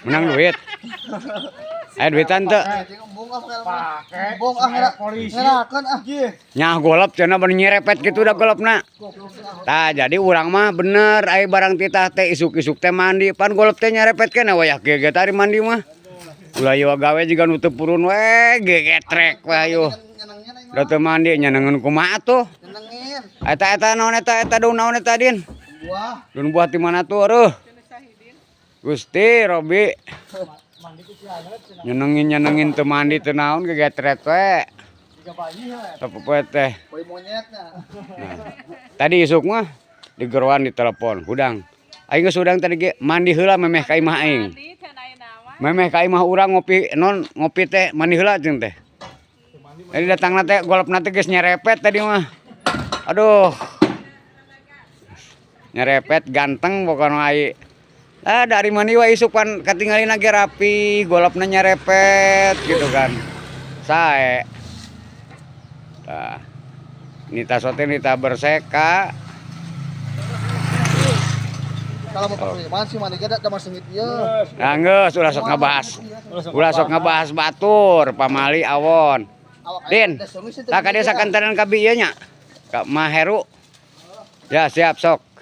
Menang duit. Duitan teu. Nyah golep cenah bani nyerepet kitu da golopna. Tah jadi urang mah bener aya barang titah teh isuk-isuk teh mandi pan golep teh nyerepet keneh wayah gege tari mandi mah. Ulah ieu gawe jiga nu teu purun we gegetrek we ayo. Da teu mandi nyenengeun kumaha atuh? Eta naon eta daun naon eta Din? Daun buah di mana tuh aduh? Gusti Robi. Nyenengin teu mandi teu naon gegetret we. Sapopoe teh. Tadi isuk mah digeroan di telepon, hudang. Aing geus hudang tadi ge mandi heula memeh ka imah aing. Memeh ka imah urang ngopi ngopi teh mandi heula jeung teh. Tadi datangna teh golopna teh geus nyerepet tadi mah. Aduh. Nyerepet ganteng pokoknya ai. Dari mana wa isuk pan katinggalin lagi rapi, golopna nyerepet gitu kan. Sae. Tah. Nita sote nita berseka. Kalau mau pertanyaan sih mana gada damar sengit ieu. Nah geus ulah sok ngabahas. Ulah sok ngabahas batur pamali awon. Din. Tak ka desa kantaran ka ieu nya. Ka Maheru. Ya siap sok.